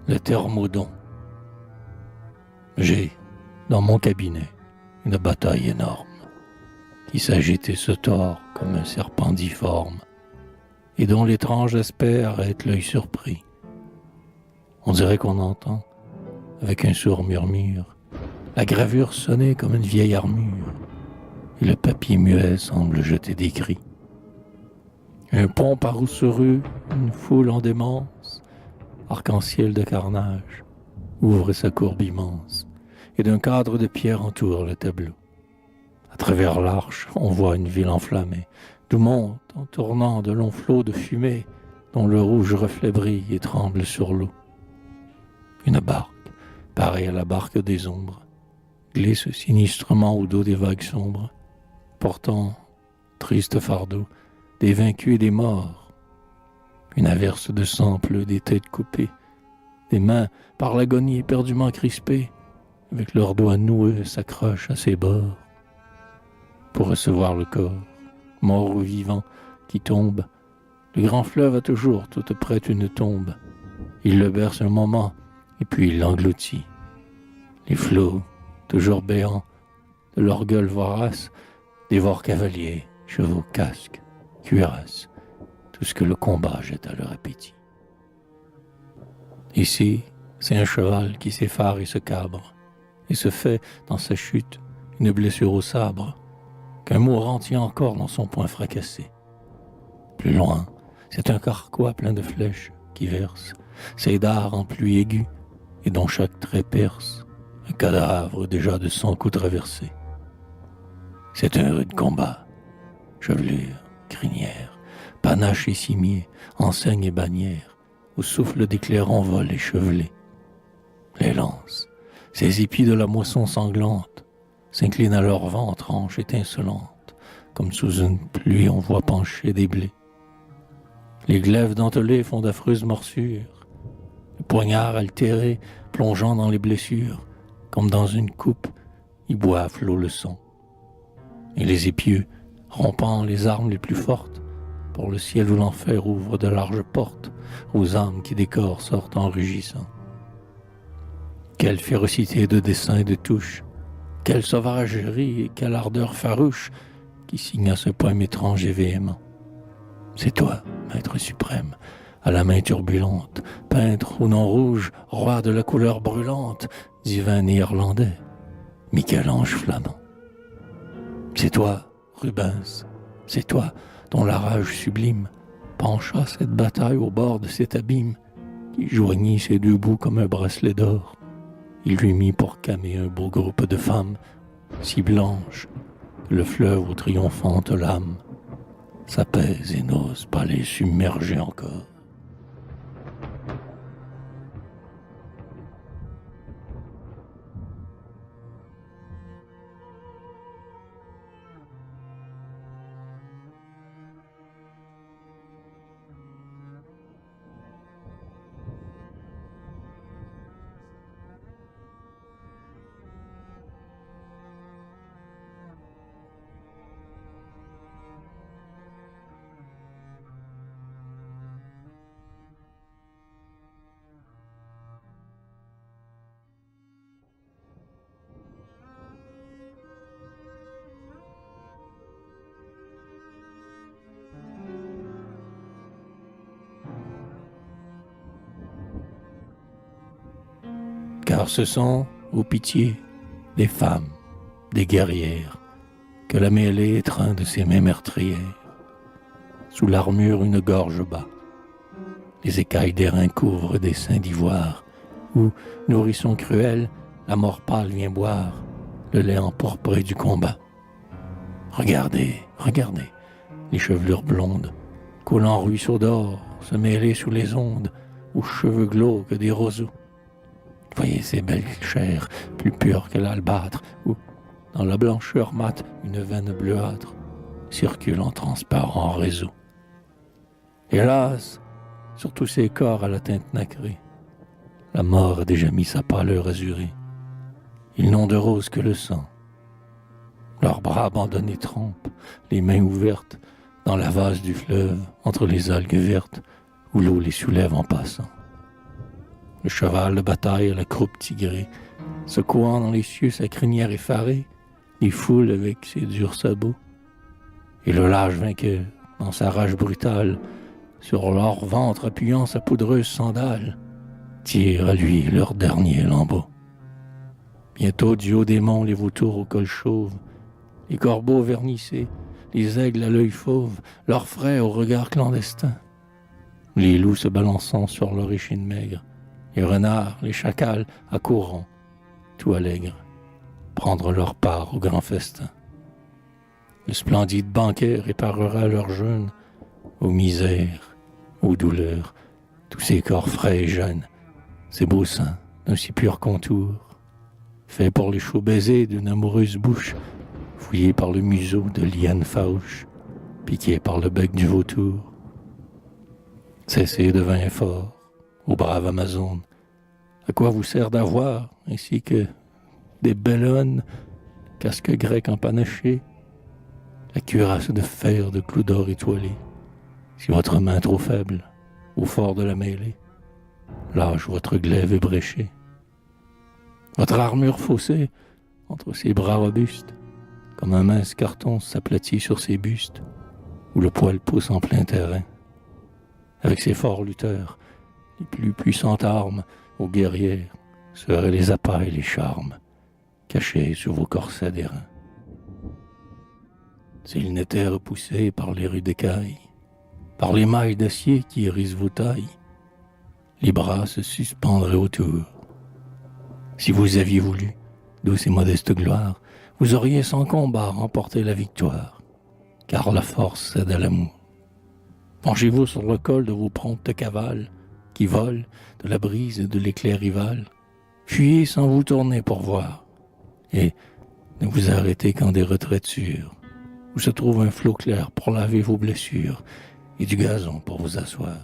le thermodon. J'ai, dans mon cabinet, une bataille énorme qui s'agite et se tord comme un serpent difforme et dont l'étrange aspect arrête l'œil surpris. On dirait qu'on entend, avec un sourd murmure, la gravure sonner comme une vieille armure et le papier muet semble jeter des cris. Un pont par où se rue une foule en démence, arc-en-ciel de carnage, ouvre sa courbe immense, et d'un cadre de pierre entoure le tableau. À travers l'arche, on voit une ville enflammée, d'où monte, en tournant de longs flots de fumée, dont le rouge reflet brille et tremble sur l'eau. Une barque, pareille à la barque des ombres, glisse sinistrement au dos des vagues sombres, portant, triste fardeau, des vaincus et des morts. Une averse de sang pleut des têtes coupées, des mains, par l'agonie éperdument crispées, avec leurs doigts noueux s'accrochent à ses bords. Pour recevoir le corps, mort ou vivant, qui tombe, le grand fleuve a toujours toute prête une tombe. Il le berce un moment, et puis il l'engloutit. Les flots, toujours béants, de leur gueule vorace, dévorent cavaliers, chevaux, casques, cuirasses, tout ce que le combat jette à leur appétit. Ici, c'est un cheval qui s'effare et se cabre, et se fait, dans sa chute, une blessure au sabre, qu'un mourant tient encore dans son poing fracassé. Plus loin, c'est un carquois plein de flèches qui verse ses dards en pluie aiguë, et dont chaque trait perce un cadavre déjà de 100 coups traversés. C'est un rude combat, chevelure, crinière, panache et cimier, enseigne et bannière, au souffle d'éclairs envolent échevelés. Les lances, ces épis de la moisson sanglante, s'inclinent à leur ventre, hanche étincelante, comme sous une pluie on voit pencher des blés. Les glaives dentelés font d'affreuses morsures, le poignard altéré plongeant dans les blessures, comme dans une coupe, y boit à flot le sang. Et les épieux, rompant les armes les plus fortes, pour le ciel où l'enfer ouvre de larges portes, aux âmes qui des corps sortent en rugissant. Quelle férocité de dessin et de touche, quelle sauvagerie et quelle ardeur farouche qui signe à ce poème étrange et véhément. C'est toi, maître suprême, à la main turbulente, peintre au nom rouge, roi de la couleur brûlante, divin néerlandais, Michel-Ange flamand. C'est toi, Rubens, c'est toi, dont la rage sublime pencha cette bataille au bord de cet abîme, qui joignit ses deux bouts comme un bracelet d'or. Il lui mit pour camer un beau groupe de femmes, si blanches que le fleuve aux triomphantes lames s'apaise et n'ose pas les submerger encore. Car ce sont, ô pitié, des femmes, des guerrières, que la mêlée étreint de ses mains meurtrières. Sous l'armure une gorge bat, les écailles d'airain couvrent des seins d'ivoire, où, nourrisson cruel, la mort pâle vient boire le lait empourpré du combat. Regardez, regardez, les chevelures blondes, coulant ruisseaux d'or, se mêler sous les ondes, aux cheveux glauques des roseaux. Voyez ces belles chairs, plus pures que l'albâtre, où, dans la blancheur mate, une veine bleuâtre circule en transparent réseau. Hélas, sur tous ces corps à la teinte nacrée, la mort a déjà mis sa pâleur azurée. Ils n'ont de rose que le sang. Leurs bras abandonnés trempent, les mains ouvertes, dans la vase du fleuve, entre les algues vertes, où l'eau les soulève en passant. le cheval de bataille à la croupe tigrée, secouant dans les cieux sa crinière effarée, les foules avec ses durs sabots. Et le lâche vainqueur, dans sa rage brutale, sur leur ventre appuyant sa poudreuse sandale, tire à lui leur dernier lambeau. Bientôt du haut des monts les vautours au col chauve, les corbeaux vernissés, les aigles à l'œil fauve, leurs frais au regard clandestin, les loups se balançant sur leur échine maigre, les renards, les chacals accourront, tout allègres, prendre leur part au grand festin. Le splendide banquet réparera leur jeûne aux misères, aux douleurs, tous ces corps frais et jeunes, ces beaux seins d'un si pur contour, faits pour les chauds baisers d'une amoureuse bouche, fouillés par le museau de l'hyène faouche, piqués par le bec du vautour. Cessez de vin fort, ô brave Amazone, à quoi vous sert d'avoir, ainsi que des bellonnes, casque grec empanaché, la cuirasse de fer de clous d'or étoilé, si votre main trop faible, au fort de la mêlée, lâche votre glaive ébréché. Votre armure faussée, entre ses bras robustes, comme un mince carton s'aplatit sur ses bustes, où le poil pousse en plein terrain. Avec ses forts lutteurs, les plus puissantes armes aux guerrières seraient les appâts et les charmes, cachés sous vos corsets d'airain. S'ils n'étaient repoussés par les rudes écailles, par les mailles d'acier qui hérissent vos tailles, les bras se suspendraient autour. Si vous aviez voulu, douce et modeste gloire, vous auriez sans combat remporté la victoire, car la force cède à l'amour. Penchez-vous sur le col de vos promptes cavales, qui volent de la brise et de l'éclair rival. Fuyez sans vous tourner pour voir, et ne vous arrêtez qu'en des retraites sûres, où se trouve un flot clair pour laver vos blessures, et du gazon pour vous asseoir.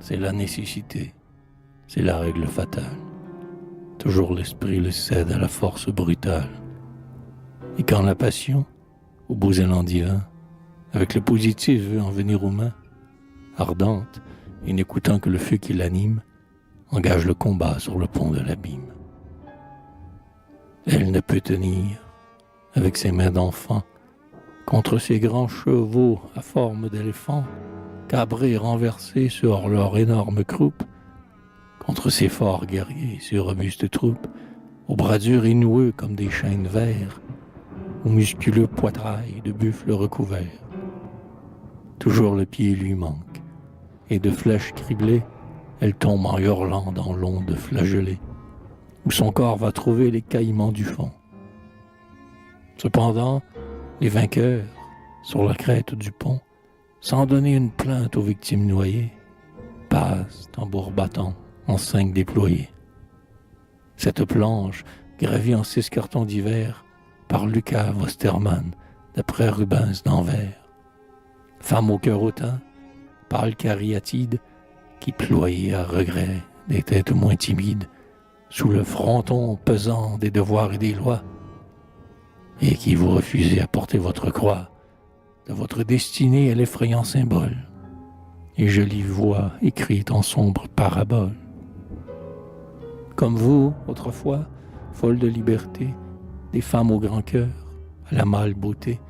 C'est la nécessité, c'est la règle fatale. Toujours l'esprit le cède à la force brutale. Et quand la passion, au beau élan divin, avec le positif veut en venir aux mains, ardente et n'écoutant que le feu qui l'anime, engage le combat sur le pont de l'abîme. Elle ne peut tenir, avec ses mains d'enfant, contre ces grands chevaux à forme d'éléphant, cabrés et renversés sur leur énorme croupe, contre ces forts guerriers, ces robustes troupes, aux bras durs et noueux comme des chênes verts, aux musculeux poitrails de buffles recouverts. Toujours le pied lui manque, et de flèches criblées, elle tombe en hurlant dans l'onde flagellée, où son corps va trouver les caillements du fond. Cependant, les vainqueurs, sur la crête du pont, sans donner une plainte aux victimes noyées, passent, tambour battant, en 5 déployés. Cette planche, gravée en 6 cartons d'hiver, par Lucas Vosterman, d'après Rubens d'Anvers. Femme au cœur hautain, pâle cariatide, qui ployait à regret des têtes moins timides, sous le fronton pesant des devoirs et des lois, et qui vous refusez à porter votre croix, de votre destinée à l'effrayant symbole, et jolie voix écrite en sombre parabole. Comme vous, autrefois, folles de liberté, des femmes au grand cœur, à la mâle beauté,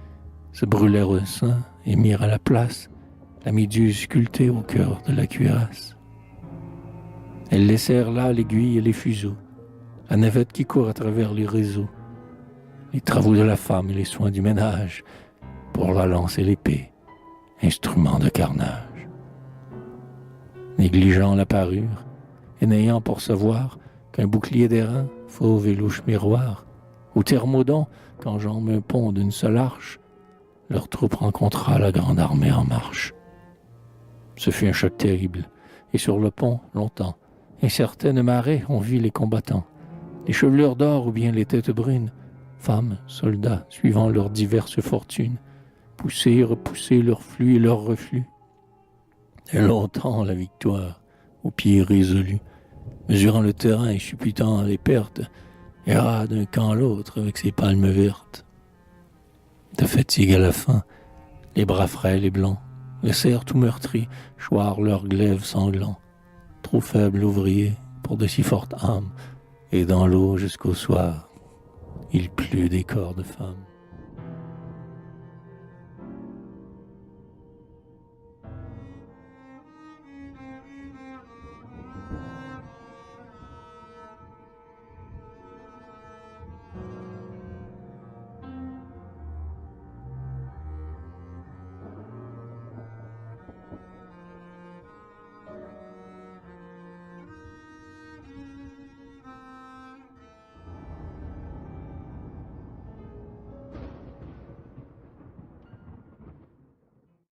se brûlèrent au sein et mirent à la place la méduse sculptée au cœur de la cuirasse. Elles laissèrent là l'aiguille et les fuseaux, la navette qui court à travers les réseaux, les travaux de la femme et les soins du ménage, pour la lance et l'épée, instrument de carnage. Négligeant la parure, et n'ayant pour savoir qu'un bouclier d'airain, fauve et louche miroir, au thermodon, qu'enjambe un pont d'une seule arche, leur troupe rencontra la grande armée en marche. Ce fut un choc terrible, et sur le pont, longtemps, incertaines marées, on vit les combattants, les chevelures d'or ou bien les têtes brunes, femmes, soldats, suivant leurs diverses fortunes, pousser et repousser leur flux et leur reflux. Et longtemps la victoire, aux pieds résolus, mesurant le terrain et supputant les pertes, erra d'un camp à l'autre avec ses palmes vertes. De fatigue à la fin, les bras frêles et blancs laissèrent tout meurtris choir leurs glaives sanglants, trop faibles ouvriers pour de si fortes âmes, et dans l'eau jusqu'au soir, il plut des corps de femmes.